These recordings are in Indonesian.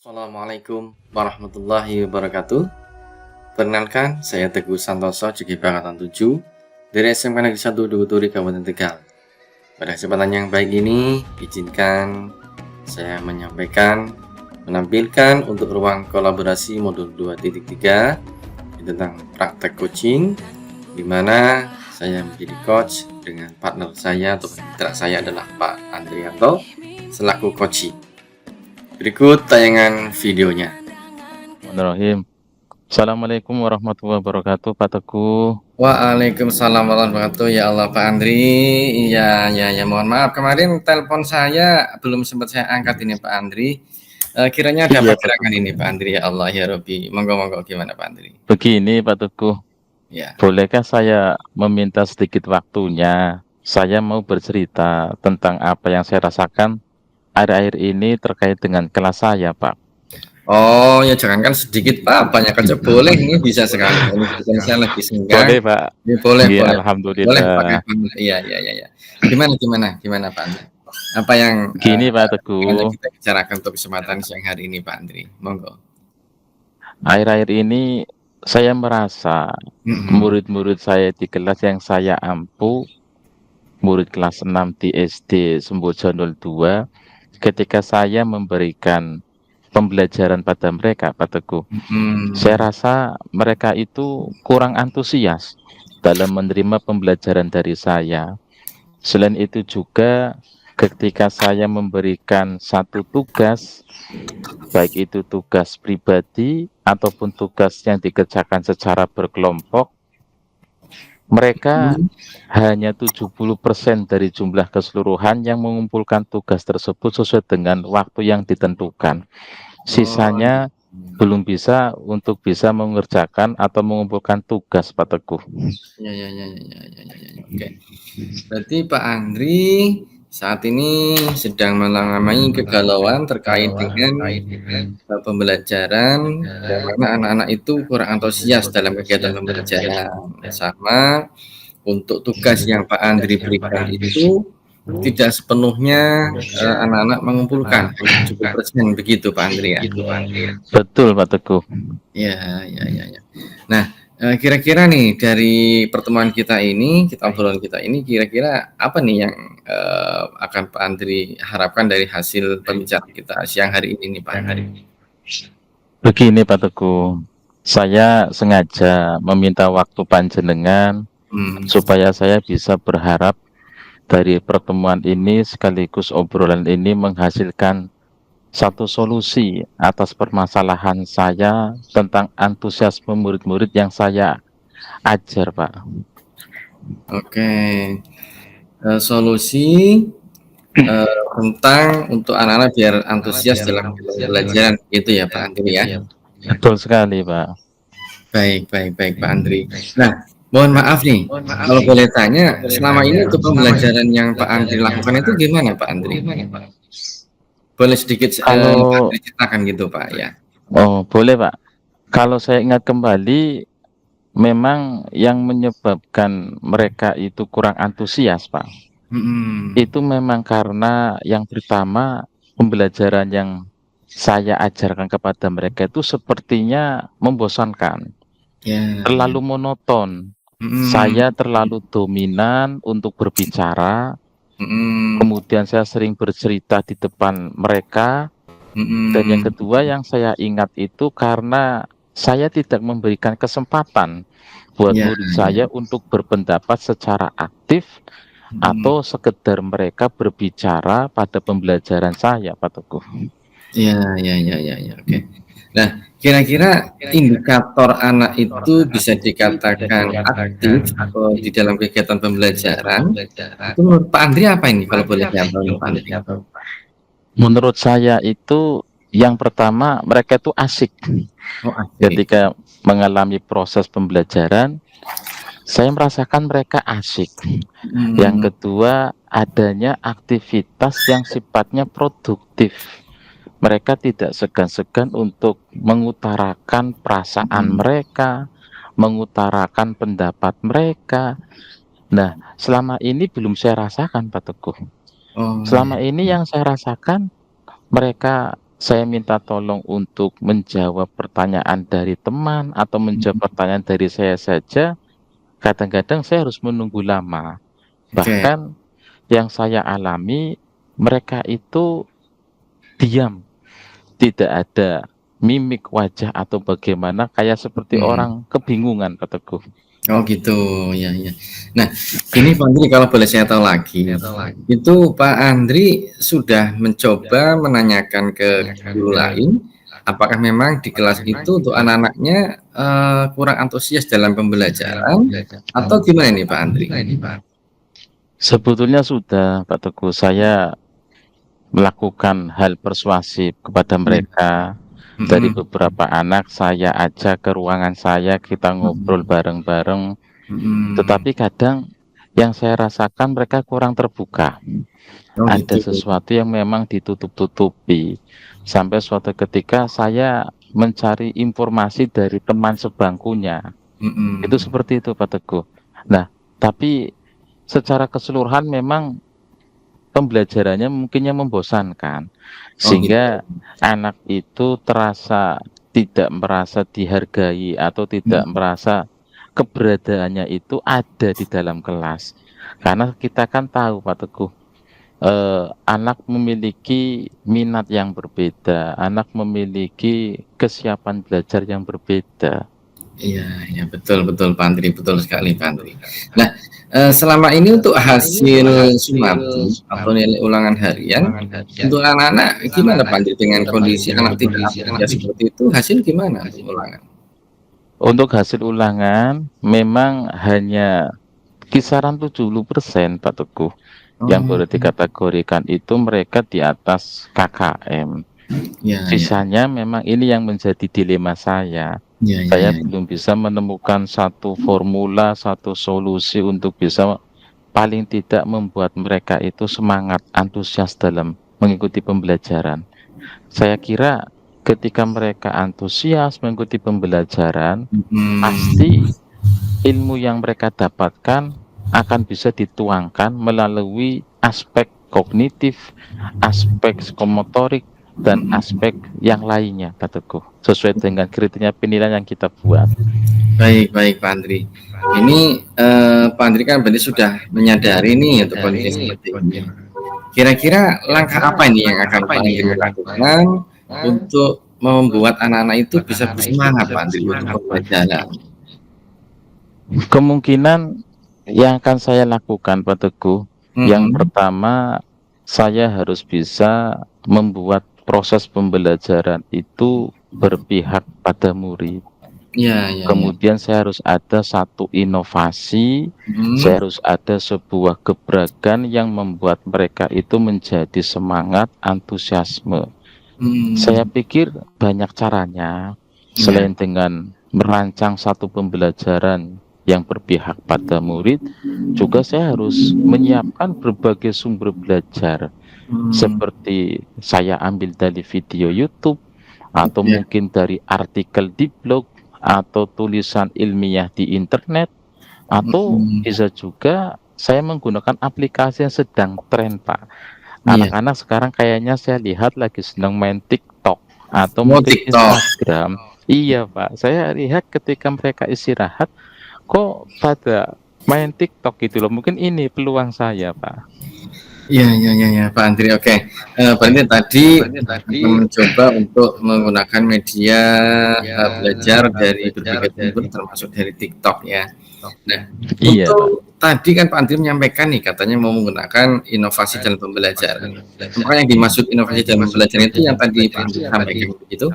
Assalamualaikum warahmatullahi wabarakatuh. Perkenalkan, saya Teguh Santoso, Jeki Angkatan 7 dari SMK Negeri 1 Duguturi Kabupaten Tegal. Pada kesempatan yang baik ini, izinkan saya menampilkan untuk ruang kolaborasi modul 2.3 tentang praktek coaching, di mana saya menjadi coach dengan partner saya atau mitra saya adalah Pak Andrianto selaku coaching. Berikut tayangan videonya. Bismillahirrahmanirrahim. Assalamualaikum warahmatullahi wabarakatuh, Pak Teguh. Waalaikumsalam warahmatullahi wabarakatuh. Ya Allah, Pak Andri. Ya. Mohon maaf, kemarin telepon saya belum sempat saya angkat ini, Pak Andri. Kiranya ada Iya, pergerakan ini, Pak Andri. Ya Allah, ya Rabbi. Monggo, gimana, Pak Andri? Begini, Pak Teguh. Ya. Bolehkah saya meminta sedikit waktunya? Saya mau bercerita tentang apa yang saya rasakan akhir-akhir ini terkait dengan kelas saya, Pak. Oh, ya jangankan sedikit, Pak. Banyak aja boleh. Ini bisa sekali. Ini saya lagi senggang. Boleh, Pak. Ya, boleh. Alhamdulillah. Boleh, pakai panggil. Iya. Gimana, Pak Andri? Apa yang Gini, Pak Teguh. kita bicarakan untuk kesempatan siang hari ini, Pak Andri? Monggo. Akhir-akhir ini saya merasa murid-murid saya di kelas yang saya ampu, murid kelas 6 di SD Semboja 02, ketika saya memberikan pembelajaran pada mereka, Pak Teguh, saya rasa mereka itu kurang antusias dalam menerima pembelajaran dari saya. Selain itu juga ketika saya memberikan satu tugas, baik itu tugas pribadi ataupun tugas yang dikerjakan secara berkelompok, mereka hanya 70% dari jumlah keseluruhan yang mengumpulkan tugas tersebut sesuai dengan waktu yang ditentukan. Sisanya belum bisa untuk bisa mengerjakan atau mengumpulkan tugas, Pak Teguh. Ya. Oke. Berarti Pak Andri saat ini sedang mengalami kegalauan terkait dengan pembelajaran, karena anak-anak itu kurang antusias dalam kegiatan pembelajaran. Sama untuk tugas yang Pak Andri berikan itu tidak sepenuhnya anak-anak mengumpulkan 70%, begitu Pak Andri ya? Betul, Pak Teguh. Ya. Nah, kira-kira nih dari pertemuan kita ini, obrolan kita ini, kira-kira apa nih yang akan Pak Andri harapkan dari hasil pembicaraan kita siang hari ini nih, Pak? Begini, Pak Teguh, saya sengaja meminta waktu panjenengan supaya saya bisa berharap dari pertemuan ini sekaligus obrolan ini menghasilkan satu solusi atas permasalahan saya tentang antusiasme murid-murid yang saya ajar, Pak. Oke. Solusi tentang untuk anak-anak biar antusias dalam pembelajaran gitu ya, Pak Andri ya? Betul sekali, Pak. Baik Pak Andri. Nah, mohon maaf nih, kalau boleh tanya, selama ini untuk pembelajaran yang Pak Andri lakukan itu gimana, Pak Andri? Boleh sedikit Pak Andri ceritakan gitu, Pak ya? Oh, boleh, Pak. Kalau saya ingat kembali, memang yang menyebabkan mereka itu kurang antusias, Pak. Itu memang karena yang pertama, pembelajaran yang saya ajarkan kepada mereka itu sepertinya membosankan, terlalu monoton. Saya terlalu dominan untuk berbicara, kemudian saya sering bercerita di depan mereka, dan yang kedua yang saya ingat itu karena saya tidak memberikan kesempatan buat murid saya untuk berpendapat secara aktif atau sekedar mereka berbicara pada pembelajaran saya, Pak Teguh. Ya. Oke. Nah, kira-kira indikator anak itu bisa dikatakan aktif di dalam kegiatan pembelajaran. Itu menurut Pak Andri apa ini kalau boleh diambil, Pak Andri? Menurut saya itu yang pertama mereka itu asik. Ketika mengalami proses pembelajaran, saya merasakan mereka asik. Yang kedua, adanya aktivitas yang sifatnya produktif. Mereka tidak segan-segan untuk mengutarakan perasaan mereka, mengutarakan pendapat mereka. Nah, selama ini belum saya rasakan, Pak Teguh. Selama ini yang saya rasakan, mereka saya minta tolong untuk menjawab pertanyaan dari teman atau menjawab pertanyaan dari saya saja, kadang-kadang saya harus menunggu lama. Oke. Bahkan yang saya alami, mereka itu diam, tidak ada mimik wajah atau bagaimana, kayak seperti Mhm. orang kebingungan, Pak Teguh. Oh gitu, ya ya. Nah, ini Pak Andri kalau boleh saya tahu lagi, itu Pak Andri sudah mencoba menanyakan ke guru lain, apakah memang di kelas itu untuk anak-anaknya, kurang antusias dalam pembelajaran atau gimana nih Pak Andri? Sebetulnya sudah, Pak Teguh, saya melakukan hal persuasif kepada Iya. mereka. Dari Mhm, beberapa anak saya ajak ke ruangan saya, kita ngobrol mhm, bareng-bareng, mhm. tetapi kadang yang saya rasakan mereka kurang terbuka. Oh Ada gitu. sesuatu yang memang ditutup-tutupi. Sampai suatu ketika saya mencari informasi dari teman sebangkunya. Itu Mhm. seperti itu, Pak Teguh. Nah, tapi secara keseluruhan memang pembelajarannya mungkinnya membosankan, Oh gitu. sehingga anak itu terasa tidak merasa dihargai atau tidak Mhm. merasa keberadaannya itu ada di dalam kelas. Karena kita kan tahu, Pak Teguh, anak memiliki minat yang berbeda, anak memiliki kesiapan belajar yang berbeda. Iya iya, betul betul Pak Andri, betul sekali Pak Andri. Nah, selama ini untuk hasil Sumarti atau nilai ulangan harian, untuk anak-anak gimana Pak Andri dengan kondisi anak tidak antusias seperti itu, hasil gimana untuk ulangan? Untuk hasil ulangan memang hanya kisaran 70%, Pak Teguh, yang Oh, boleh dikategorikan itu mereka di atas KKM. iya iya. Sisanya memang ini yang menjadi dilema saya. Iya iya Saya iya. belum bisa menemukan satu formula, satu solusi untuk bisa paling tidak membuat mereka itu semangat, antusias dalam mengikuti pembelajaran. Saya kira ketika mereka antusias mengikuti pembelajaran, Mhm. pasti ilmu yang mereka dapatkan akan bisa dituangkan melalui aspek kognitif, aspek psikomotorik, dan Mhm. aspek yang lainnya, Pak Teguh, sesuai dengan kriteria penilaian yang kita buat. Baik baik Pak Andri. Ini, Pak Andri kan berarti sudah menyadari nih untuk kondisi seperti ini. Kira-kira langkah apa ini yang akan Pak Andri lakukan untuk membuat anak-anak itu bisa bersemangat Pak Andri untuk pembelajaran? Kemungkinan yang akan saya lakukan, Pak Teguh, yang Mhm. pertama, saya harus bisa membuat proses pembelajaran itu berpihak pada murid. Iya iya iya. Kemudian saya harus ada satu inovasi, Mhm. saya harus ada sebuah gebrakan yang membuat mereka itu menjadi semangat, antusiasme. Saya Mmm, pikir banyak caranya, iya. selain dengan merancang satu pembelajaran yang berpihak pada murid, juga saya harus menyiapkan berbagai sumber belajar, Mmm, seperti saya ambil dari video YouTube, atau oke. mungkin dari artikel di blog, atau tulisan ilmiah di internet, atau Mhm. bisa juga saya menggunakan aplikasi yang sedang tren, Pak. Iya. Anak-anak sekarang kayaknya saya lihat lagi senang main TikTok atau Oh, mungkin TikTok. Instagram. Iya, Pak, saya lihat ketika mereka istirahat, kok pada main TikTok gitu loh, mungkin ini peluang saya, Pak. Iya iya iya iya, Pak Andri, oke. Berarti tadi akan mencoba untuk menggunakan media, belajar dari berbagai sumber termasuk dari TikTok ya. Nah, Iya, Pak. untuk tadi kan Pak Andri menyampaikan nih katanya mau menggunakan inovasi dalam pembelajaran. Apakah yang dimaksud inovasi dalam pembelajaran itu yang tadi Pak Andri sampaikan begitu?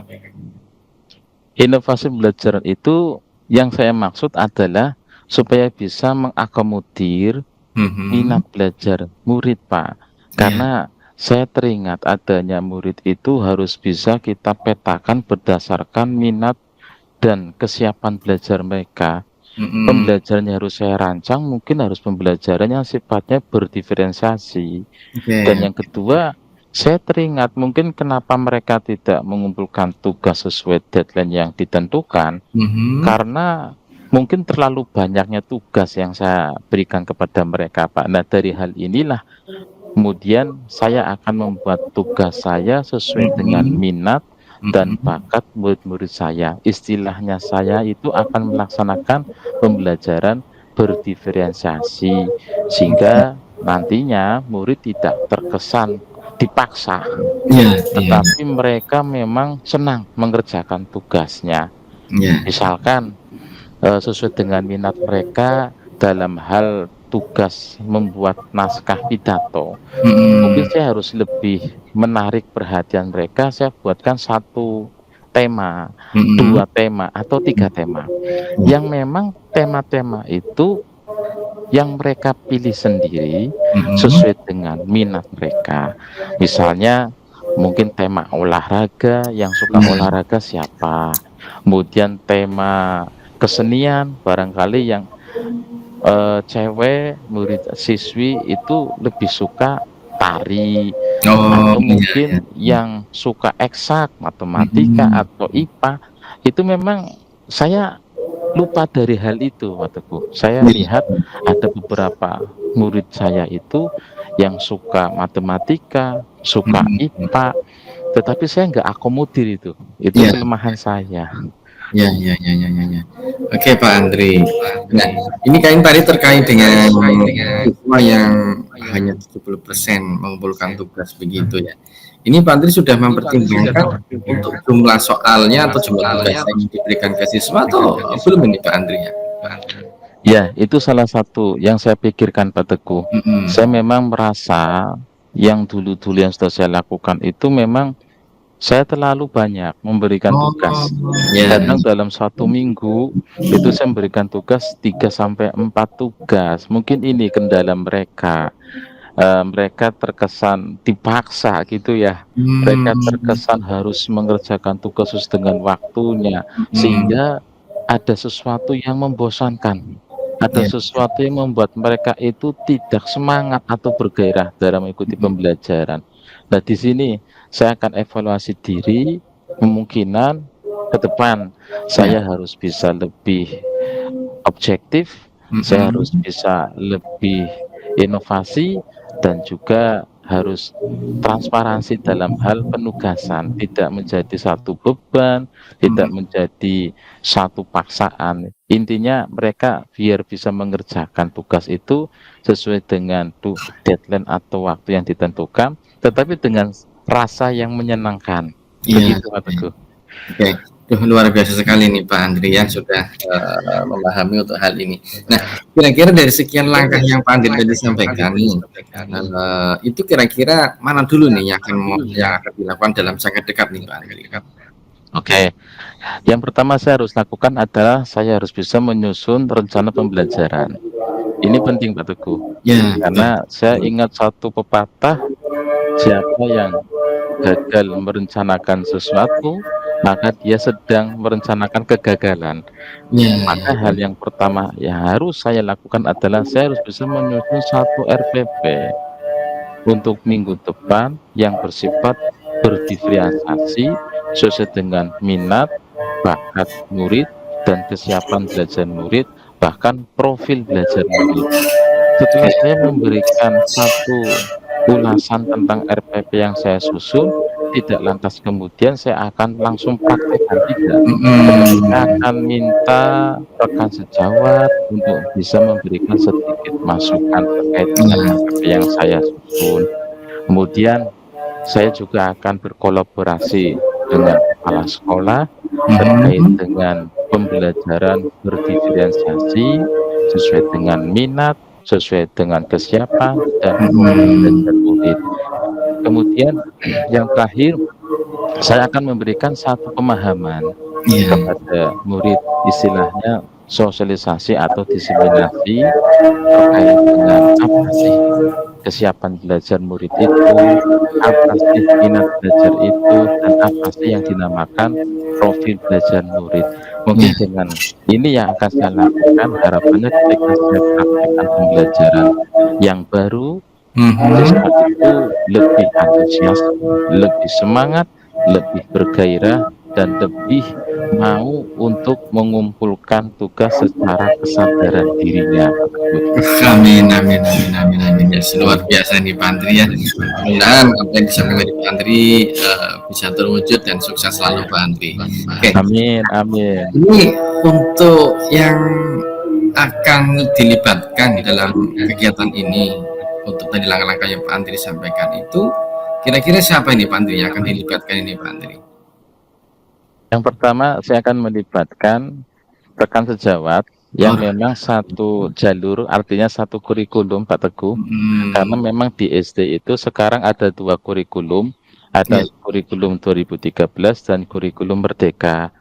Inovasi pembelajaran itu yang saya maksud adalah supaya bisa mengakomodir Mhm, minat belajar murid, Pak. iya, Karena saya teringat adanya murid itu harus bisa kita petakan berdasarkan minat dan kesiapan belajar mereka. mhm, Pembelajarannya harus saya rancang, mungkin harus pembelajaran yang sifatnya berdiferensiasi. Dan oke, yang kedua, saya teringat mungkin kenapa mereka tidak mengumpulkan tugas sesuai deadline yang ditentukan, mhm, karena mungkin terlalu banyaknya tugas yang saya berikan kepada mereka, Pak. Nah, dari hal inilah Kemudian saya akan membuat tugas saya sesuai dengan minat dan bakat murid-murid saya. Istilahnya saya itu akan melaksanakan pembelajaran berdiferensiasi, sehingga nantinya murid tidak terkesan dipaksa, Iya, iya, tetapi mereka memang senang mengerjakan tugasnya. iya. Misalkan sesuai dengan minat mereka dalam hal tugas membuat naskah pidato. Mungkin Mhm, saya harus lebih menarik perhatian mereka, saya buatkan satu tema, mhm, 2 tema, atau 3 tema, iya, yang memang tema-tema itu yang mereka pilih sendiri mhm, sesuai dengan minat mereka. Misalnya mungkin tema olahraga, yang suka iya, olahraga siapa, kemudian tema kesenian, barangkali yang cewek murid siswi itu lebih suka tari, oh, atau iya, iya, mungkin iya, yang suka eksak, matematika, mhm, atau IPA, itu memang saya lupa dari hal itu, Mateku. Saya iya, lihat ada beberapa murid saya itu yang suka matematika, suka mhm, IPA, tetapi saya nggak akomodir itu iya. kelemahan saya. Ya, ya, ya, ya, ya, ya. Oke, Pak Andri. Nah, ini kalian tadi terkait dengan siswa yang hanya 70% mengumpulkan tugas begitu ya. Ini Pak Andri sudah mempertimbangkan untuk jumlah soalnya atau jumlah tugas yang diberikan ke siswa atau belum ini Pak Andri ya? Ya, itu salah satu yang saya pikirkan, Pak Teguh. Mm-mm. Saya memang merasa yang dulu-dulu yang sudah saya lakukan itu memang saya terlalu banyak memberikan Oh, tugas. ya, Kadang dalam 1 minggu itu saya memberikan tugas 3 sampai 4 tugas. Mungkin ini kendala mereka. Mereka terkesan dipaksa gitu ya. Mereka hmm, terkesan harus mengerjakan tugas sesuai dengan waktunya, hmm, sehingga ada sesuatu yang membosankan. Ada ya, sesuatu yang membuat mereka itu tidak semangat atau bergairah dalam mengikuti pembelajaran. Nah, di sini saya akan evaluasi diri, kemungkinan ke depan ya, saya harus bisa lebih objektif, saya harus mm-mm, bisa lebih inovasi, dan juga harus transparansi dalam hal penugasan, tidak menjadi satu beban, tidak mm-mm, menjadi satu paksaan. Intinya mereka biar bisa mengerjakan tugas itu sesuai dengan deadline atau waktu yang ditentukan, tetapi dengan rasa yang menyenangkan. iya, Begitu, Pak Teguh. oke. Duh, luar biasa sekali nih Pak Andri ya sudah memahami untuk hal ini. Nah, kira-kira dari sekian langkah yang Pak Andri tadi sampaikan nih, itu kira-kira mana dulu nih yang akan dilakukan dalam jangka dekat nih Pak Andri? Oke, yang pertama saya harus lakukan adalah saya harus bisa menyusun rencana pembelajaran. Ini penting, Pak Teguh, Ya, betul. karena saya ingat satu pepatah, siapa yang gagal merencanakan sesuatu, maka dia sedang merencanakan kegagalan. Ya, Maka hal yang pertama yang harus saya lakukan adalah saya harus bisa menyusun satu RPP untuk minggu depan yang bersifat berdiferensiasi sesuai dengan minat, bakat murid, dan kesiapan belajar murid, bahkan profil belajar murid. Setelah saya memberikan satu ulasan tentang RPP yang saya susun, tidak lantas kemudian saya akan langsung praktekkan, tidak. Tetapi saya mhm, akan minta rekan sejawat untuk bisa memberikan sedikit masukan terkait dengan ya, RPP yang saya susun. Kemudian saya juga akan berkolaborasi dengan kepala sekolah terkait mhm, dengan pembelajaran berdiferensiasi sesuai dengan minat, sesuai dengan kesiapan dan profil belajar mhm, murid. Kemudian yang terakhir, saya akan memberikan satu pemahaman iya, kepada murid, istilahnya sosialisasi atau diseminasi terkait dengan apa sih kesiapan belajar murid itu, apa sih minat belajar itu, dan apa sih yang dinamakan profil belajar murid. Mungkin iya, dengan ini yang akan saya lakukan, harapannya ketika saya praktekkan pembelajaran yang baru, siswa mhm, itu lebih antusias, lebih semangat, lebih bergairah, dan lebih mau untuk mengumpulkan tugas secara kesadaran dirinya, Pak Teguh. amin, amin, amin, amin, amin. Yes, luar biasa nih Pak Andri ya. Mudah-mudahan apa yang disampaikan Pak Andri bisa terwujud dan sukses selalu Pak Andri. Oke. Amin, amin. Ini untuk yang akan dilibatkan di dalam kegiatan ini, untuk tadi langkah-langkah yang Pak Andri sampaikan itu, kira-kira siapa ini Pak Andri yang akan dilibatkan ini Pak Andri? Yang pertama saya akan melibatkan rekan sejawat yang memang satu jalur, artinya satu kurikulum Pak Teguh. Karena memang di SD itu sekarang ada 2 kurikulum, ada kurikulum 2013 dan kurikulum Merdeka.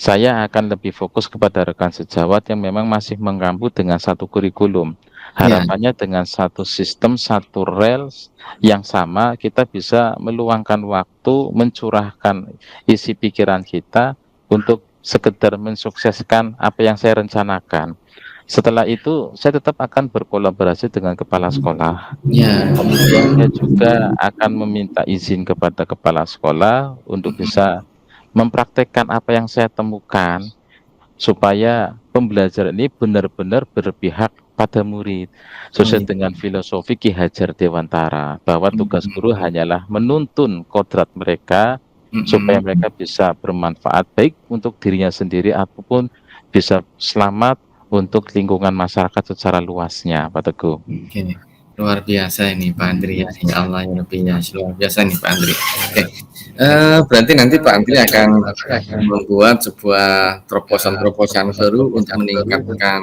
Saya akan lebih fokus kepada rekan sejawat yang memang masih mengampu dengan satu kurikulum. Harapannya dengan satu sistem, satu rel yang sama, kita bisa meluangkan waktu, mencurahkan isi pikiran kita untuk sekedar mensukseskan apa yang saya rencanakan. Setelah itu, saya tetap akan berkolaborasi dengan kepala sekolah. Kemudian saya juga akan meminta izin kepada kepala sekolah untuk bisa mempraktekkan apa yang saya temukan, supaya pembelajaran ini benar-benar berpihak pada murid, sesuai dengan filosofi Ki Hajar Dewantara, bahwa tugas guru hanyalah menuntun kodrat mereka, supaya mereka bisa bermanfaat baik untuk dirinya sendiri ataupun bisa selamat untuk lingkungan masyarakat secara luasnya, Pak Teguh. Oke, luar biasa ini Pak Andri ya, ya Allah ya Rabbi ya, luar biasa nih Pak Andri. Oke, berarti nanti Pak Andri akan membuat sebuah terobosan-terobosan baru untuk meningkatkan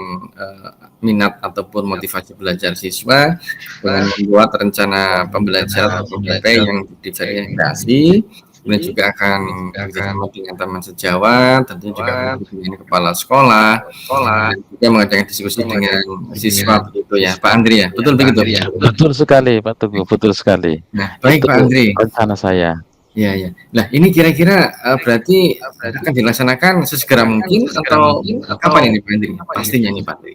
minat ataupun motivasi belajar siswa dengan membuat rencana pembelajaran atau PPP yang diverifikasi. Kemudian juga akan bekerjasama dengan teman sejawat, tentunya juga dengan kepala sekolah, dan juga mengadakan diskusi dengan siswa begitu ya, Pak Andri ya, betul begitu? Betul sekali, Pak Teguh, betul sekali. Nah, baik Pak Andri. Rencana saya. Ya, ya. Nah, ini kira-kira berarti akan dilaksanakan sesegera mungkin atau kapan ini Pak Andri? Pastinya nih Pak Andri.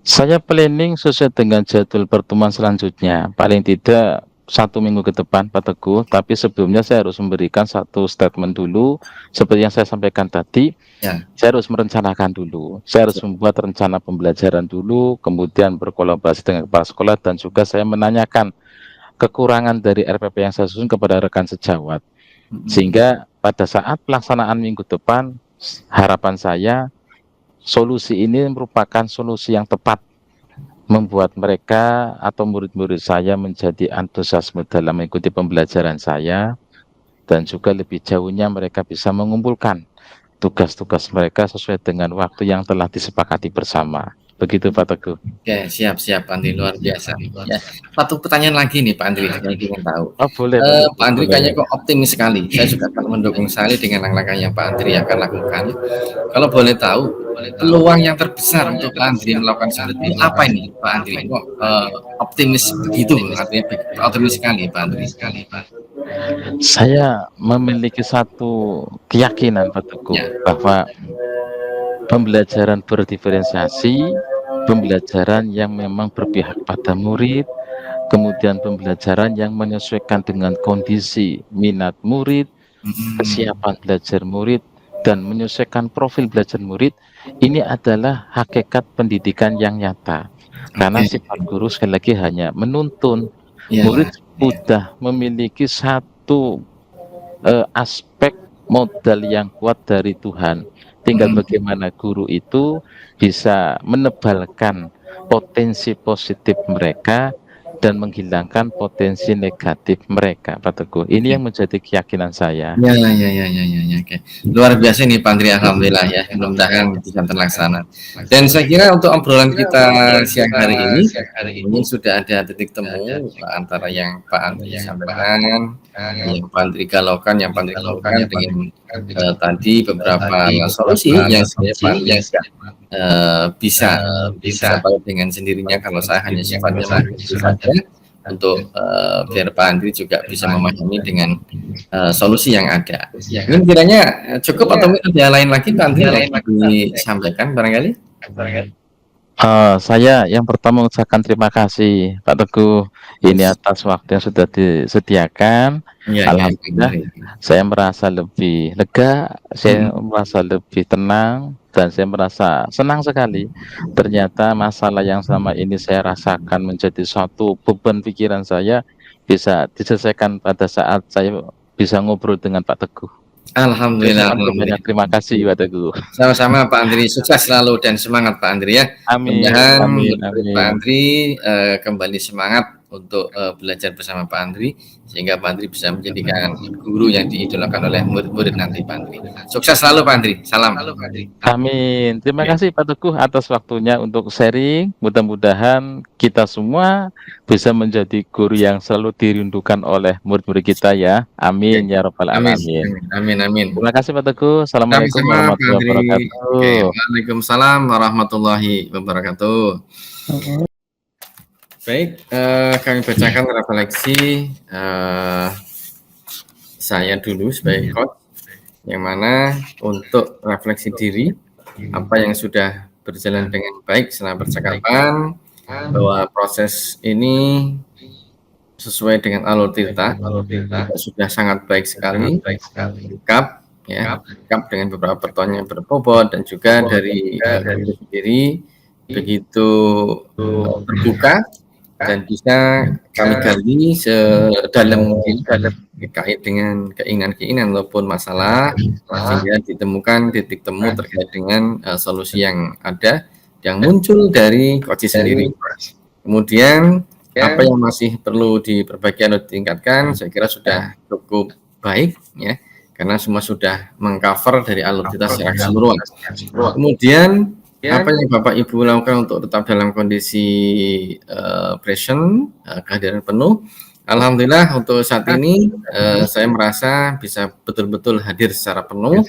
Saya planning sesuai dengan jadwal pertemuan selanjutnya, paling tidak 1 minggu ke depan Pak Teguh, tapi sebelumnya saya harus memberikan satu statement dulu, seperti yang saya sampaikan tadi. Saya harus merencanakan dulu, saya harus membuat rencana pembelajaran dulu, kemudian berkolaborasi dengan kepala sekolah, dan juga saya menanyakan kekurangan dari RPP yang saya susun kepada rekan sejawat, sehingga pada saat pelaksanaan minggu depan, harapan saya solusi ini merupakan solusi yang tepat, membuat mereka atau murid-murid saya menjadi antusiasme dalam mengikuti pembelajaran saya, dan juga lebih jauhnya mereka bisa mengumpulkan tugas-tugas mereka sesuai dengan waktu yang telah disepakati bersama. Begitu Pak Teguh. Oke, siap-siap Pak Andri, luar biasa. Ya, satu pertanyaan lagi nih Pak Andri, saya ingin tahu. Boleh, Pak Andri kayaknya kok optimis sekali. Saya juga akan mendukung sekali dengan langkah yang Pak Andri akan lakukan. Kalau boleh tahu, peluang yang terbesar untuk Pak Andri melakukan seperti ini apa ini Pak Andri? Kok optimis begitu? Artinya optimis sekali Pak Andri. Saya memiliki satu keyakinan Pak Teguh, bahwa pembelajaran berdiferensiasi, pembelajaran yang memang berpihak pada murid, kemudian pembelajaran yang menyesuaikan dengan kondisi minat murid, kesiapan belajar murid, dan menyesuaikan profil belajar murid, ini adalah hakikat pendidikan yang nyata. Karena sifat guru sekali lagi hanya menuntun. Murid sudah memiliki satu aspek modal yang kuat dari Tuhan. Tinggal bagaimana guru itu bisa menebalkan potensi positif mereka dan menghilangkan potensi negatif mereka, Pak Teguh. Ini yang menjadi keyakinan saya. Ya. Oke. Luar biasa nih Pak Andri, alhamdulillah ya. Mudah-mudahan bisa terlaksana. Dan saya kira untuk obrolan kita siang hari ini sudah ada titik temu antara yang Pak Andri sampaikan, yang Pak Andri galaukan, dengan tadi beberapa solusi yang sebenarnya Pak Andri bisa dengan sendirinya kalau saya hanya sifatnya saja untuk biar Pak Andri juga bisa memahami dengan solusi yang ada. Ini kiranya cukup atau mungkin ada lain lagi Pak Andri yang disampaikan barangkali? Saya yang pertama mengucapkan terima kasih Pak Teguh, ini Yes. atas waktu yang sudah disediakan. Iya iya, Kang Alhamdulillah Andri. saya merasa lebih lega, saya Mhm. merasa lebih tenang, dan saya merasa senang sekali. Ternyata masalah yang selama ini saya rasakan menjadi suatu beban pikiran saya, bisa diselesaikan pada saat saya bisa ngobrol dengan Pak Teguh. Saya Alhamdulillah ucapkan banyak alhamdulillah. terima kasih Pak Teguh. Sama-sama Pak Andri, sukses selalu dan semangat Pak Andri ya. Amin Mudah-mudahan amin murid-murid Pak amin. Andri kembali semangat untuk belajar bersama Pak Andri sehingga Pak Andri bisa menjadikan guru yang diidolakan oleh murid-murid nanti Pak Andri. Sukses selalu Pak Andri. Salam. Amin. Terima Ya, kasih Pak Teguh atas waktunya untuk sharing. Mudah-mudahan kita semua bisa menjadi guru yang selalu dirindukan oleh murid-murid kita ya. ya. Amin ya rabbal Amin, alamin. amin, amin, amin. Terima kasih Pak Teguh. Assalamualaikum Sama-sama Pak warahmatullahi Andri. Oke, wabarakatuh. Waalaikumsalam warahmatullahi wabarakatuh. Baik, kami bacakan refleksi saya dulu sebagai coach, yang mana untuk refleksi diri, apa yang sudah berjalan dengan baik selama percakapan, bahwa proses ini sesuai dengan alur tirta, sudah sangat baik sekali, lengkap, ya, lengkap dengan beberapa pertanyaan berbobot, dan juga dari coach sendiri begitu terbuka dan bisa kami gali sedalam mungkin terkait dengan keinginan-keinginan maupun masalah sehingga ditemukan titik temu terkait dengan solusi yang ada yang muncul dari coach sendiri. Kemudian apa yang masih perlu diperbaiki atau ditingkatkan saya kira sudah cukup baik ya karena semua sudah mengcover dari alur kita secara keseluruhan. Kemudian apa yang Bapak Ibu lakukan untuk tetap dalam kondisi present, kehadiran penuh? Alhamdulillah untuk saat ini saya merasa bisa betul-betul hadir secara penuh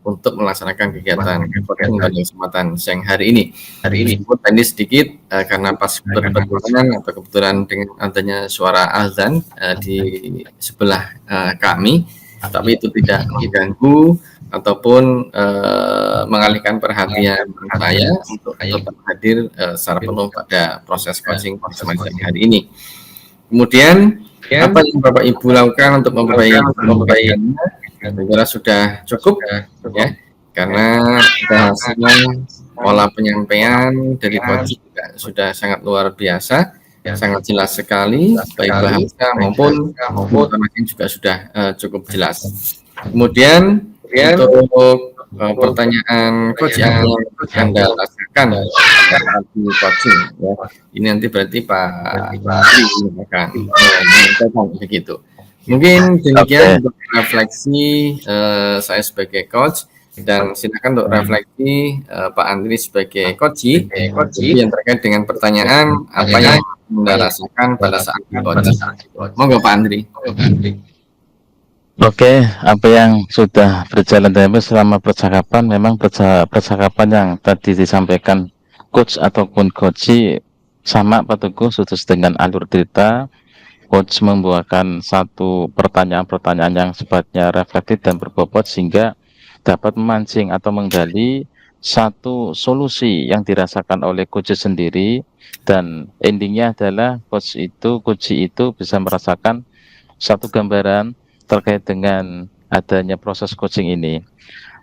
untuk melaksanakan kegiatan coaching pada kesempatan siang hari ini. Meskipun tadi sedikit karena pas bertepatan atau kebetulan dengan adanya suara azan di sebelah kami, tapi itu tidak mengganggu ataupun mengalihkan perhatian saya untuk tetap hadir secara penuh pada proses coaching siang hari ini. Kemudian apa yang Bapak Ibu lakukan untuk memperbaikinya? Saya kira sudah cukup ya, karena bahasa pola penyampaian dari coaching juga sudah sangat luar biasa, sangat jelas sekali, baik bahasa maupun informasi juga sudah cukup jelas. Kemudian untuk pertanyaan coach yang Anda rasakan di coaching ya, ini nanti berarti Pak akan menyampaikan begitu. Mungkin demikian untuk refleksi saya sebagai coach dan silakan untuk refleksi Pak Andri sebagai coach yang terkait dengan pertanyaan apa yang Anda rasakan pada saat coach. Monggo Pak Andri. Oke, apa yang sudah berjalan dengan selama percakapan, memang percakapan yang tadi disampaikan coach ataupun coach sama Pak Teguh, sudah dengan alur cerita. Coach membuahkan satu pertanyaan-pertanyaan yang sifatnya reflektif dan berbobot sehingga dapat memancing atau menggali satu solusi yang dirasakan oleh coach sendiri, dan endingnya adalah coach itu bisa merasakan satu gambaran terkait dengan adanya proses coaching ini.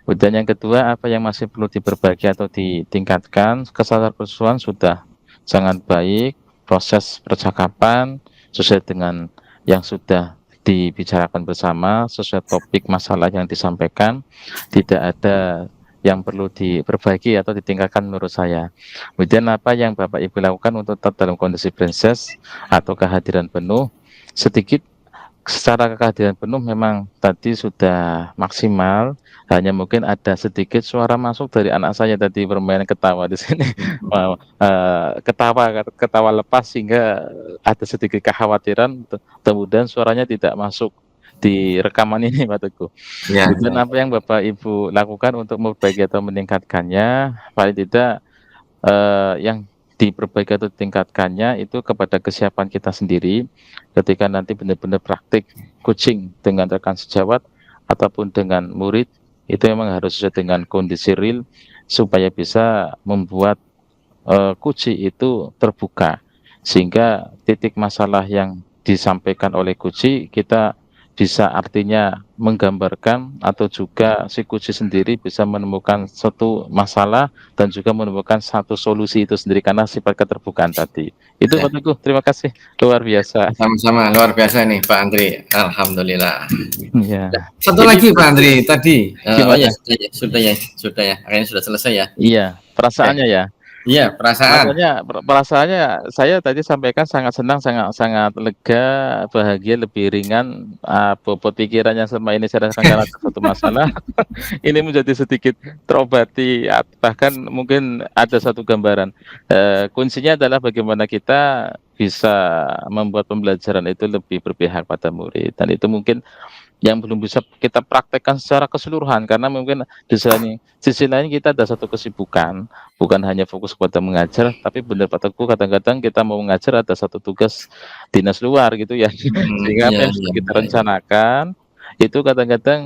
Kemudian yang kedua, apa yang masih perlu diperbaiki atau ditingkatkan? Kesadaran sudah sangat baik, proses percakapan sesuai dengan yang sudah dibicarakan bersama, sesuai topik masalah yang disampaikan, tidak ada yang perlu diperbaiki atau ditingkatkan menurut saya. Kemudian apa yang Bapak Ibu lakukan untuk tetap dalam kondisi princess atau kehadiran penuh? Sedikit secara kehadiran penuh memang tadi sudah maksimal, hanya mungkin ada sedikit suara masuk dari anak saya tadi bermain ketawa di sini. Ketawa lepas sehingga ada sedikit kekhawatiran kemudian suaranya tidak masuk di rekaman ini Pak Teguh. Ya. Kemudian apa yang Bapak Ibu lakukan untuk memperbaiki atau meningkatkannya? Paling tidak yang diperbaiki atau ditingkatkannya itu kepada kesiapan kita sendiri ketika nanti benar-benar praktik coaching dengan rekan sejawat ataupun dengan murid, itu memang harus sesuai dengan kondisi real supaya bisa membuat kunci itu terbuka. Sehingga titik masalah yang disampaikan oleh kunci kita bisa artinya menggambarkan atau juga si kunci sendiri bisa menemukan suatu masalah dan juga menemukan satu solusi itu sendiri karena sifat keterbukaan tadi. Itu Ya, Pak Teguh, terima kasih, luar biasa. sama-sama luar biasa nih Pak Andri. Alhamdulillah. Iya. Ya, satu Ini lagi Pak Andri tadi. Oh ya gimana? sudah ya. Akhirnya sudah selesai ya. Iya, Oke. perasaannya ya? Iya, perasaan. Perasaannya saya tadi sampaikan sangat senang, sangat sangat lega, bahagia, lebih ringan, bobot pikiran yang selama ini saya rasakan karena ada satu masalah, ini menjadi sedikit terobati, bahkan mungkin ada satu gambaran, kuncinya adalah bagaimana kita bisa membuat pembelajaran itu lebih berpihak pada murid, dan itu mungkin yang belum bisa kita praktekkan secara keseluruhan karena mungkin sisi lain kita ada satu kesibukan, bukan hanya fokus kepada mengajar, tapi benar Pak Teguh kadang-kadang kita mau mengajar ada satu tugas dinas luar gitu ya, sehingga Iya apa yang iya sudah kita iya. Iya. rencanakan, itu kadang-kadang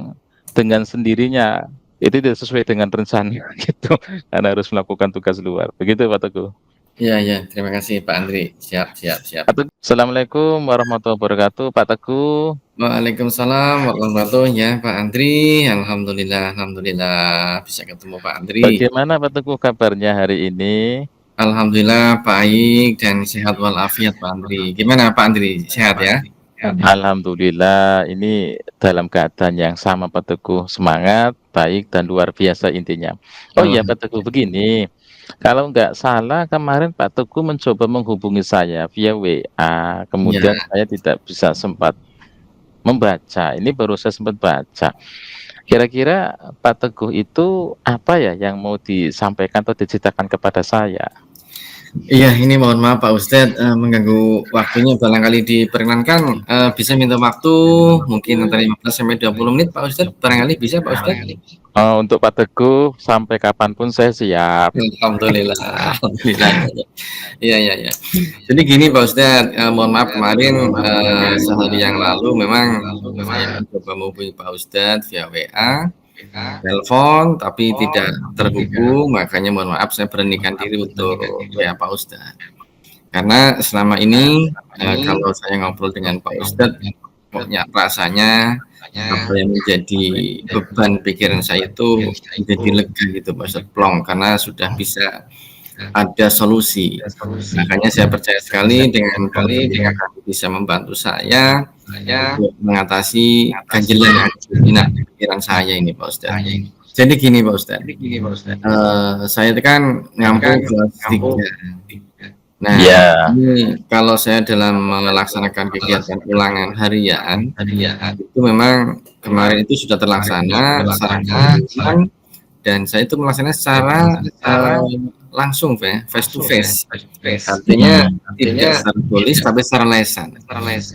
dengan sendirinya, itu tidak sesuai dengan rencana gitu, karena harus melakukan tugas luar, begitu Pak Teguh. Iya iya, terima kasih Pak Andri. Siap siap siap. Assalamualaikum warahmatullahi wabarakatuh, Pak Teguh. Waalaikumsalam warahmatullahi wabarakatuh. Ya Pak Andri, alhamdulillah alhamdulillah bisa ketemu Pak Andri. Bagaimana Pak Teguh kabarnya hari ini? Alhamdulillah baik dan sehat walafiat Pak Andri. Gimana Pak Andri? Sehat ya? Alhamdulillah, ini dalam keadaan yang sama Pak Teguh, semangat, baik, dan luar biasa intinya. Oh iya Pak Teguh, begini, kalau nggak salah kemarin Pak Teguh mencoba menghubungi saya via WA, kemudian Ya, saya tidak bisa sempat membaca, ini baru saya sempat baca. Kira-kira Pak Teguh itu apa ya yang mau disampaikan atau diceritakan kepada saya? iya ini mohon maaf Pak Ustadz mengganggu waktunya barangkali diperkenankan bisa minta waktu mungkin antara 15 sampai 20 menit Pak Ustadz barangkali bisa Pak Ustadz. Untuk Pak Teguh, sampai kapanpun saya siap. Alhamdulillah, alhamdulillah. Iya, iya, iya. Jadi gini Pak Ustadz, mohon maaf kemarin sehari yang lalu memang saya mencoba menghubungi Pak Ustadz via WA, telepon, tapi tidak terhubung, makanya mohon maaf saya beranikan diri untuk WA Pak Ustadz. Karena selama ini kalau saya ngobrol dengan Pak Ustadz, pokoknya rasanya apa yang menjadi beban pikiran saya itu menjadi lega gitu Pak Ustadz, plong karena sudah bisa ada solusi. Makanya saya percaya sekali dengan Pak Ustadz yang akan bisa membantu saya untuk mengatasi ganjelan yang ada di benak pikiran saya ini Pak Ustadz. Jadi gini Pak Ustadz, saya itu kan ngampu kelas 3. Nah, Iya. ini kalau saya dalam melaksanakan kegiatan ulangan harian, itu memang kemarin itu sudah terlaksana secara keseluruhan dan saya itu melaksanakannya secara langsung ya, face to face. Artinya tidak secara tulis tapi secara lesan.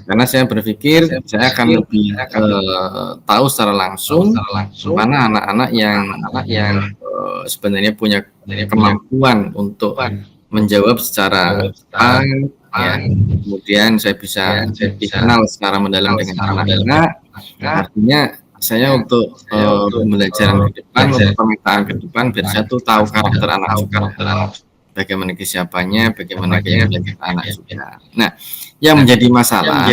Karena saya berpikir saya akan lebih tahu secara langsung mana anak-anak yang sebenarnya punya kemampuan untuk menjawab secara cepat ya. Kemudian saya bisa dikenal secara mendalam dengan anak-anak. Artinya saya untuk pembelajaran ke depan, untuk pemetaan ke depan, biar saya tuh tahu karakter anak juga, bagaimana kesiapannya, bagaimana keyakinan anak juga. Nah, yang menjadi masalah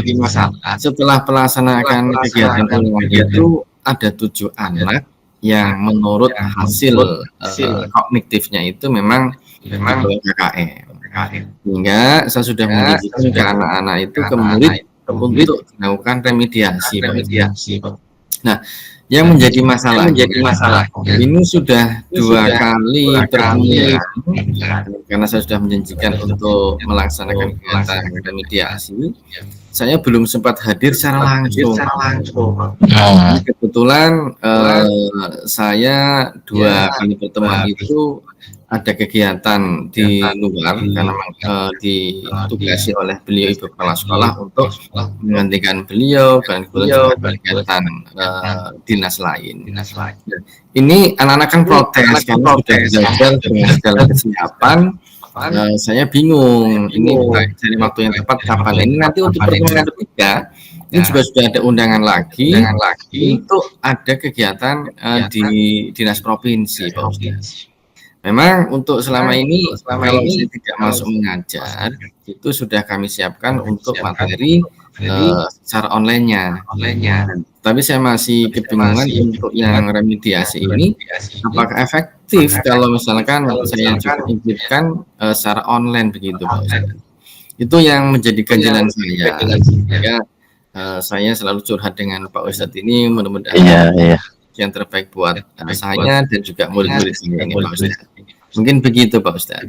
setelah pelaksanaan kegiatan ulangan itu ada 7 anak yang menurut hasil kognitifnya itu memang KKM. Hingga saya sudah mengizinkan ke anak-anak itu ke murid untuk melakukan remediasi. Nah, yang menjadi masalah ini sudah 2 kali pertemuan karena saya sudah menjanjikan untuk melaksanakan kegiatan remediasi. Saya belum sempat hadir secara langsung. Kebetulan saya 2 kali pertemuan itu ada kegiatan di luar karena ditugasi oleh beliau ibu kepala sekolah untuk menggantikan beliau dan juga kegiatan dinas lain. Ini anak-anak kan protes karena sudah belajar dengan segala kesiapan. Saya bingung ini cari waktu yang tepat kapan. Ini nanti untuk pertemuan ketiga ini juga sudah ada undangan lagi untuk ada kegiatan di dinas provinsi Pak Ustadz. Memang untuk selama ini kalau saya tidak masuk mengajar, itu sudah kami siapkan untuk materi, secara online-nya. Tapi saya masih kebingungan untuk yang remediasi ini, apakah efektif kalau misalkan saya juga titipkan, secara online begitu Pak Ustadz. Itu yang menjadi ganjalan saya, sehingga, saya selalu curhat dengan Pak Ustadz ini mudah-mudahan Iya. yang terbaik buat, saya dan juga murid-murid saya ini Pak Ustadz. Mungkin begitu Pak Ustadz.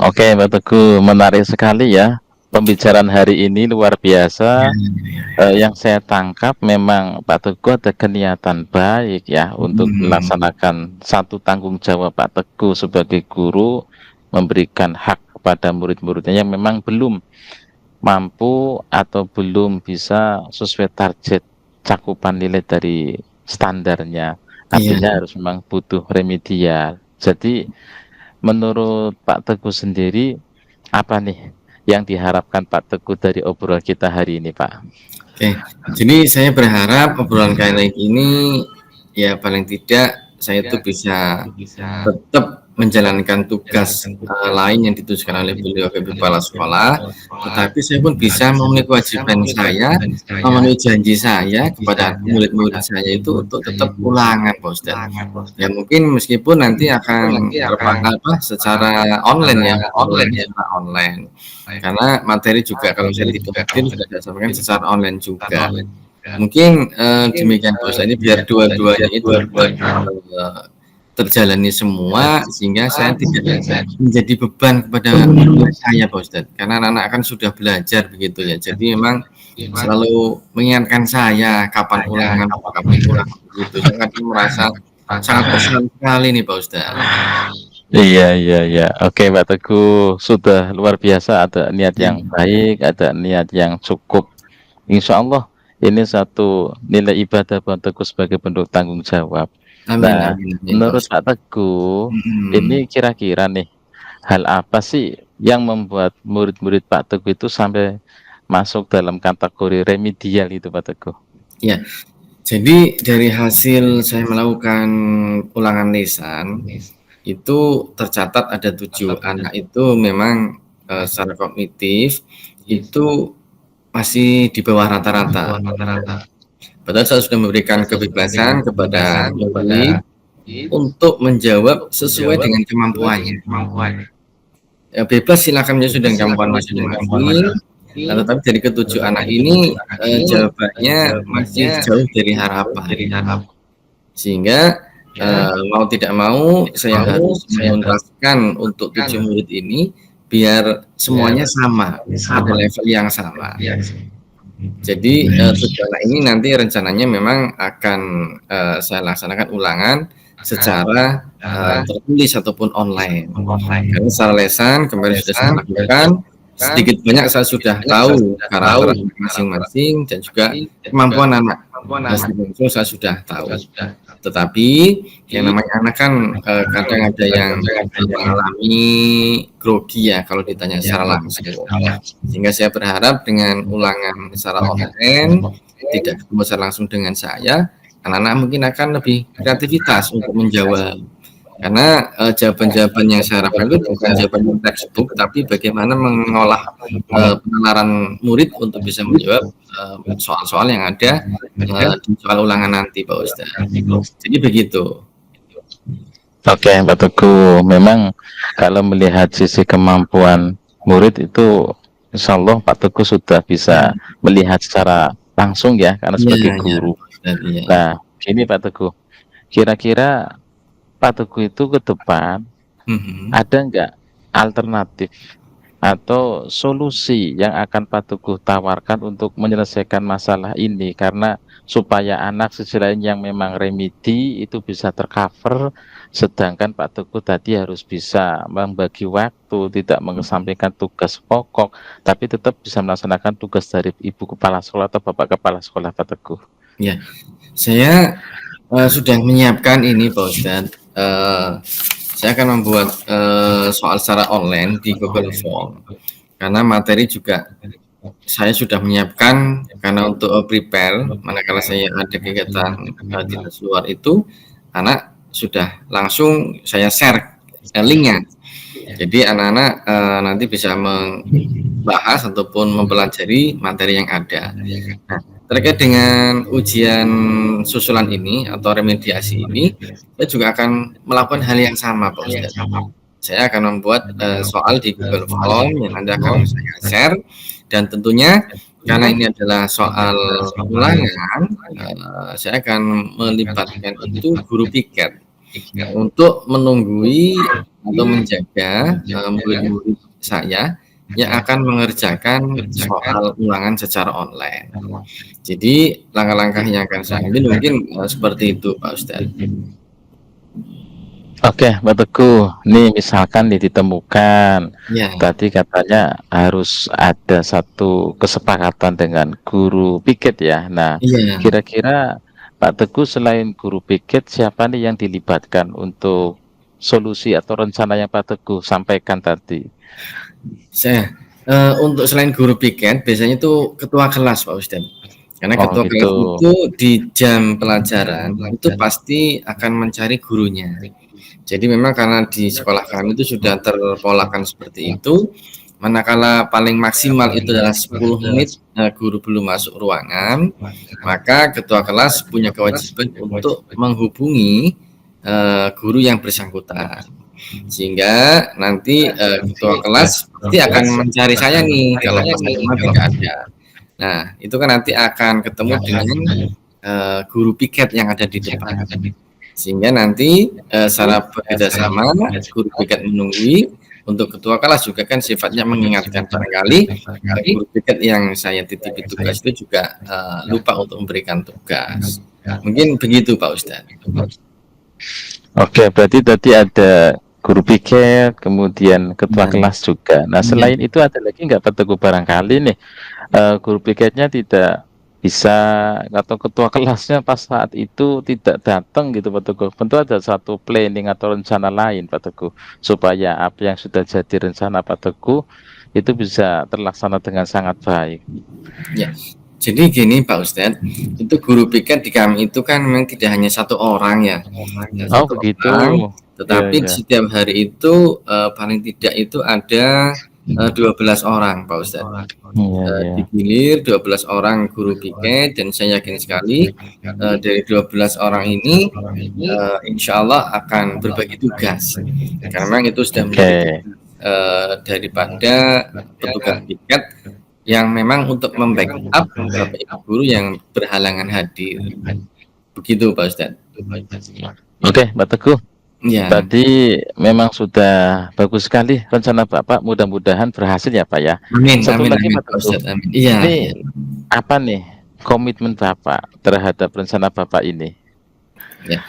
Oke Pak Teguh, menarik sekali ya. Pembicaraan hari ini luar biasa. Yang saya tangkap memang Pak Teguh ada niatan baik ya untuk melaksanakan satu tanggung jawab Pak Teguh sebagai guru, memberikan hak kepada murid-muridnya yang memang belum mampu atau belum bisa sesuai target cakupan nilai dari standarnya. Artinya harus memang butuh remedial. Jadi menurut Pak Teguh sendiri, apa nih yang diharapkan Pak Teguh dari obrolan kita hari ini, Pak? Oke, jadi saya berharap obrolan kali ini ya paling tidak saya itu bisa tetap menjalankan tugas lain yang ditugaskan oleh beliau sebagai kepala sekolah, tetapi saya pun bisa memenuhi kewajiban saya, memenuhi janji saya kepada murid-murid saya itu untuk tetap ulangan, Pak Ustadz. Ya mungkin meskipun nanti akan secara online ya, secara online. Karena materi juga kalau saya tidak hadir sudah disampaikan secara online juga. Mungkin demikian Pak Ustadz, ini biar dua-duanya itu terjalani semua sehingga saya tidak menjadi beban kepada murid saya Pak Ustadz, karena anak-anak kan sudah belajar begitu ya, jadi memang selalu mengingatkan saya kapan ulangan begitu, saya kadang merasa sangat bersalah sekali nih Pak Ustadz. Iya. Oke Pak Teguh, sudah luar biasa, ada niat yang baik, ada niat yang cukup. Insya Allah ini satu nilai ibadah Pak Teguh sebagai bentuk tanggung jawab. Nah, menurut Pak Teguh, ini kira-kira nih, hal apa sih yang membuat murid-murid Pak Teguh itu sampai masuk dalam kategori remedial itu Pak Teguh? Ya, jadi dari hasil saya melakukan ulangan lisan, itu tercatat ada 7 anak itu memang secara kognitif itu masih di bawah rata-rata. Padahal saya sudah memberikan kebebasan kepada murid untuk menjawab sesuai dengan kemampuannya. Ya, bebas silakan menjawab dengan kemampuan masing-masing. Nah, tetapi dari ke-7 anak ini jawabannya masih jauh dari harapan. Sehingga mau tidak mau saya harus menuntaskan untuk 7 murid ini biar semuanya sama, pada level yang sama. Jadi 7 anak ini nanti rencananya memang akan saya laksanakan ulangan secara tertulis ataupun online. Karena secara lesan kemarin sudah saya lakukan, sedikit banyak saya sudah tahu karakter masing-masing dan juga kemampuan anak. Itu saya sudah tahu. Tetapi yang namanya anak kan kadang ada yang mengalami grogi ya kalau ditanya secara langsung. Sehingga saya berharap dengan ulangan secara online, tidak ketemu secara langsung dengan saya, anak-anak mungkin akan lebih kreativitas untuk menjawab. Karena jawaban-jawaban yang saya harapkan itu bukan jawaban textbook, tapi bagaimana mengolah penalaran murid untuk bisa menjawab soal-soal yang ada di soal ulangan nanti Pak Ustadz. Jadi begitu. Oke Pak Teguh, memang kalau melihat sisi kemampuan murid itu insya Allah Pak Teguh sudah bisa melihat secara langsung ya, karena sebagai guru. Nah, gini Pak Teguh, kira-kira Pak Teguh itu ke depan ada nggak alternatif atau solusi yang akan Pak Teguh tawarkan untuk menyelesaikan masalah ini, karena supaya anak sisi lain yang memang remedi itu bisa tercover, sedangkan Pak Teguh tadi harus bisa membagi waktu, tidak mengesampingkan tugas pokok, tapi tetap bisa melaksanakan tugas dari Ibu Kepala Sekolah atau Bapak Kepala Sekolah Pak Teguh. Ya, saya sudah menyiapkan ini Pak Ustadz. Saya akan membuat soal secara online di Google Form, karena materi juga saya sudah menyiapkan, karena untuk prepare manakala saya ada kegiatan di luar itu, anak sudah langsung saya share linknya. Jadi anak-anak nanti bisa membahas ataupun mempelajari materi yang ada. Nah, terkait dengan ujian susulan ini atau remediasi ini, saya juga akan melakukan hal yang sama, Pak Ustadz. Saya akan membuat soal di Google Form yang nanti akan saya share, dan tentunya karena ini adalah soal ulangan, saya akan melibatkan itu guru piket untuk menunggui atau menjaga murid-murid saya yang akan mengerjakan soal ulangan secara online. Jadi langkah-langkah yang akan saya ambil mungkin seperti itu, Pak Ustadz. Oke, Pak Teguh. Nih misalkan ditemukan, Ya. tadi katanya harus ada satu kesepakatan dengan guru piket ya. Nah, Iya. kira-kira Pak Teguh selain guru piket, siapa nih yang dilibatkan untuk solusi atau rencana yang Pak Teguh sampaikan tadi? Saya untuk selain guru piket, biasanya itu ketua kelas, Pak Ustadz. Karena ketua kelas itu di jam pelajaran itu pasti akan mencari gurunya. Jadi memang karena di sekolah kami itu sudah terpolakan seperti itu, manakala paling maksimal itu adalah 10 menit guru belum masuk ruangan, maka ketua kelas punya kewajiban untuk menghubungi guru yang bersangkutan. Sehingga nanti ketua kelas pasti akan mencari saya nih kalau pas memang tidak ada. Nah, itu kan nanti akan ketemu dengan guru piket yang ada di depan. Sehingga nanti secara bekerjasama guru piket menunggui, untuk ketua kelas juga kan sifatnya mengingatkan, barangkali guru piket yang saya titipi tugas itu juga lupa untuk memberikan tugas. Mungkin begitu, Pak Ustadz. Oke, berarti tadi ada guru piket, kemudian ketua kelas juga. Nah, selain itu ada lagi nggak Pak Teguh, barangkali nih guru piketnya tidak bisa atau ketua kelasnya pas saat itu tidak datang gitu Pak Teguh. Tentu ada satu planning atau rencana lain Pak Teguh, supaya apa yang sudah jadi rencana Pak Teguh itu bisa terlaksana dengan sangat baik. Ya, jadi gini Pak Ustadz, itu guru piket di kami itu kan memang tidak hanya satu orang ya. Oh begitu. Orang, tetapi setiap hari itu paling tidak itu ada 12 orang Pak Ustadz. Digilir 12 orang guru piket, dan saya yakin sekali dari 12 orang ini insya Allah akan berbagi tugas, karena memang itu sudah menjadi daripada petugas piket yang memang untuk membackup Bapak Ibu guru yang berhalangan hadir. Begitu Pak Ustadz. Oke, Pak Teguh. Ya. Tadi memang sudah bagus sekali rencana Bapak, mudah-mudahan berhasil ya Pak ya. Amin. Satu amin, lagi amin, Pak Teguh. Iya. Ini apa nih komitmen Bapak terhadap rencana Bapak ini? Ya,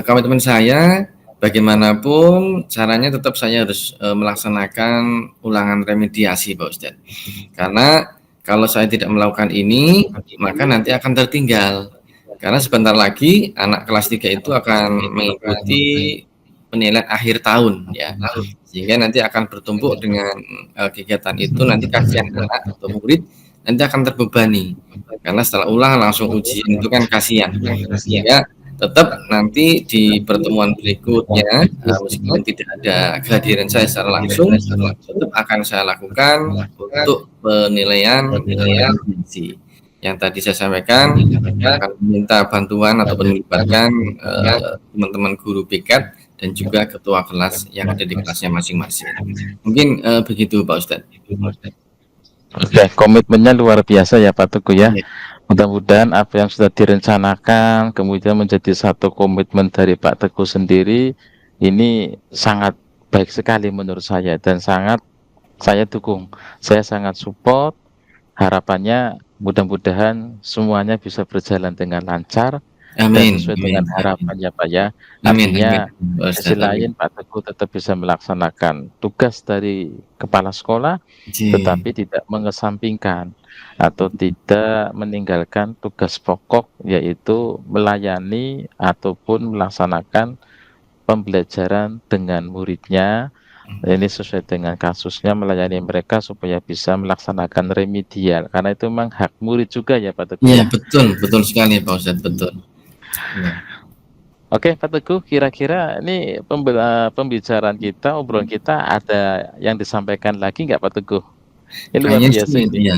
komitmen saya bagaimanapun caranya tetap saya harus melaksanakan ulangan remediasi Pak Ustadz. Karena kalau saya tidak melakukan ini, maka nanti akan tertinggal. Karena sebentar lagi anak kelas 3 itu akan mengikuti penilaian akhir tahun ya. Sehingga nanti akan bertumpuk dengan kegiatan itu, nanti kasihan anak atau murid nanti akan terbebani. Karena setelah ulang langsung ujian itu kan kasihan. Sehingga tetap nanti di pertemuan berikutnya, meskipun tidak ada kehadiran saya secara langsung, tetap akan saya lakukan untuk penilaian kompetensi. Yang tadi saya sampaikan, akan meminta bantuan atau melibatkan teman-teman guru piket dan juga ketua kelas yang ada di kelasnya masing-masing. Mungkin begitu Pak Ustadz. Oke, komitmennya luar biasa ya Pak Teguh ya. Mudah-mudahan apa yang sudah direncanakan kemudian menjadi satu komitmen dari Pak Teguh sendiri, ini sangat baik sekali menurut saya dan sangat saya dukung. Saya sangat support. Harapannya mudah-mudahan semuanya bisa berjalan dengan lancar. Amin. Dan sesuai dengan harapan ya Pak ya. Artinya di sisi lain Pak Teguh tetap bisa melaksanakan tugas dari kepala sekolah, tetapi tidak mengesampingkan atau tidak meninggalkan tugas pokok, yaitu melayani ataupun melaksanakan pembelajaran dengan muridnya. Ini sesuai dengan kasusnya, melayani mereka supaya bisa melaksanakan remedial, karena itu memang hak murid juga ya Pak Teguh. Iya betul sekali Pak Ustadz, betul. Ya. Oke, Pak Teguh, kira-kira ini pembicaraan kita, obrolan kita ada yang disampaikan lagi nggak Pak Teguh? Ini luar Kayaknya biasa sih ini. iya.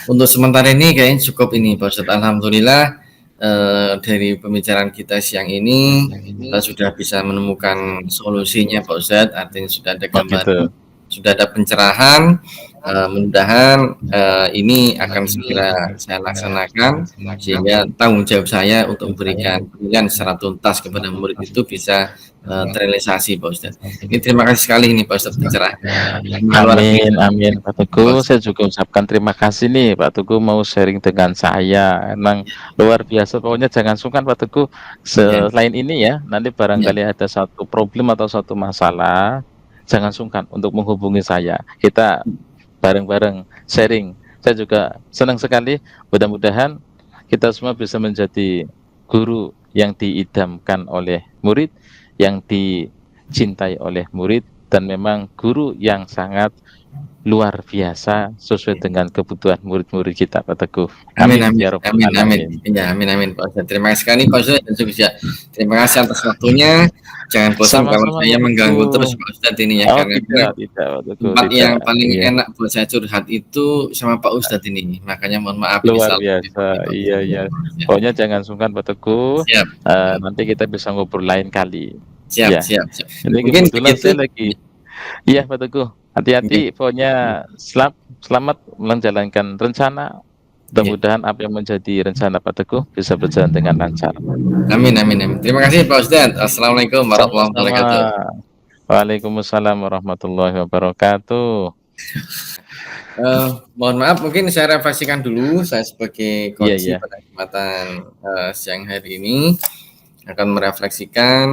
Untuk sementara ini kayaknya cukup ini Pak Ustadz. Alhamdulillah dari pembicaraan kita siang ini kita sudah bisa menemukan solusinya Pak Ustadz. Artinya sudah ada Oh gitu. gambaran, sudah ada pencerahan. Mudah-mudahan ini akan segera saya laksanakan sehingga tanggung jawab saya untuk memberikan penilaian secara tuntas kepada murid itu bisa terrealisasi Pak Ustadz. Ini terima kasih sekali ini Pak Ustadz pencerahannya. Luar Amin, biasa. amin Pak Teguh. Saya juga ucapkan terima kasih nih Pak Teguh mau sharing dengan saya. Emang luar biasa. Pokoknya jangan sungkan Pak Teguh. Ya, Selain ini ya, nanti ya. barangkali ada satu problem atau satu masalah, jangan sungkan untuk menghubungi saya. Kita bareng-bareng sharing. Saya juga senang sekali. Mudah-mudahan kita semua bisa menjadi guru yang diidamkan oleh murid, yang dicintai oleh murid, dan memang guru yang sangat luar biasa sesuai dengan kebutuhan murid-murid kita, Pak Teguh. Amin, Amin amin, ya rabbal amin, amin. alamin. Ya, amin, amin, Pak Ustadz. Terima kasih sekali Pak Ustadz dan juga terima kasih atas waktunya. Jangan bosan kalau Sama-sama saya Pak mengganggu terus Teguh. Pak Ustadz ini ya, Oh karena tidak, tidak Pak Teguh, tempat tidak. yang paling Iya. enak buat saya curhat itu sama Pak Ustadz ini. Makanya mohon maaf ini Luar selalu biasa. Pak Iya, Ustadz. iya. Pokoknya jangan sungkan Pak Teguh. Siap, Nanti kita bisa ngobrol lain kali. siap, Ya. siap, siap. Ini Mungkin kebetulan begitu. saya lagi. Iya Pak Teguh. Hati-hati. Pokoknya selamat menjalankan rencana. Mudah-mudahan apa yang menjadi rencana Pak Teguh bisa berjalan dengan lancar. Amin, amin, amin. Terima kasih Pak Ustadz. Assalamualaikum warahmatullahi Sama-sama. wabarakatuh. Waalaikumsalam warahmatullahi wabarakatuh. Mohon maaf, mungkin saya refleksikan dulu. Saya sebagai Iya, coach iya. pada kesempatan siang hari ini akan merefleksikan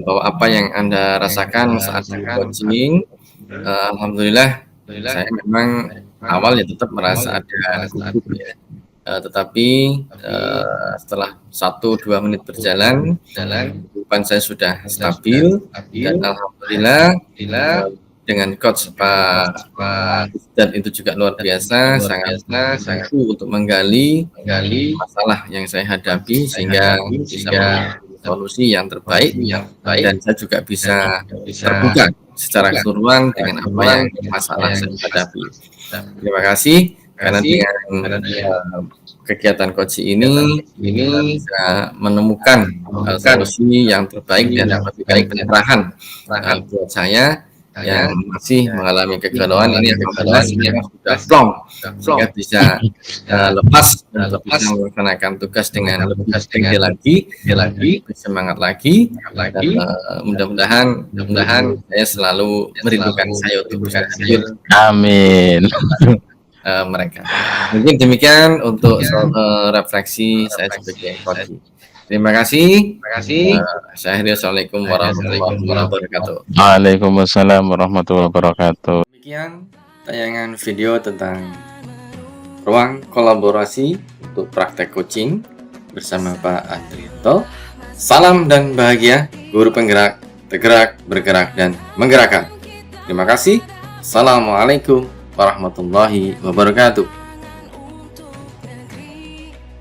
bahwa apa yang Anda rasakan saat di coaching, alhamdulillah saya memang awal ya tetap merasa ada gugup ya. Tetapi setelah 1-2 menit berjalan, kehidupan saya sudah stabil dan alhamdulillah dengan coach Pak dan itu juga luar biasa, sangat membantu untuk menggali masalah yang saya hadapi sehingga bisa memberi solusi yang terbaik dan saya juga bisa terbuka secara keseluruhan dengan apa yang masalah saya hadapi. Terima kasih karena dengan kegiatan coaching ini bisa menemukan solusi yang terbaik dan memberikan pencerahan buat saya yang masih mengalami kegalauan. Ini alhamdulillah sekarang sudah plong sehingga bisa lepas untuk bisa melaksanakan tugas dengan lebih tinggi lagi, semangat lagi dan mudah-mudahan saya selalu merindukan saya untuk bisa hadir Amin. mereka. Mungkin demikian untuk refleksi saya sebagai coach. Terima kasih. Saya akhiri. Assalamualaikum warahmatullahi wabarakatuh. Waalaikumsalam warahmatullahi wabarakatuh. Demikian tayangan video tentang ruang kolaborasi untuk praktek coaching bersama Pak Adrito. Salam dan bahagia, guru penggerak, tergerak, bergerak, dan menggerakkan. Terima kasih. Assalamualaikum warahmatullahi wabarakatuh.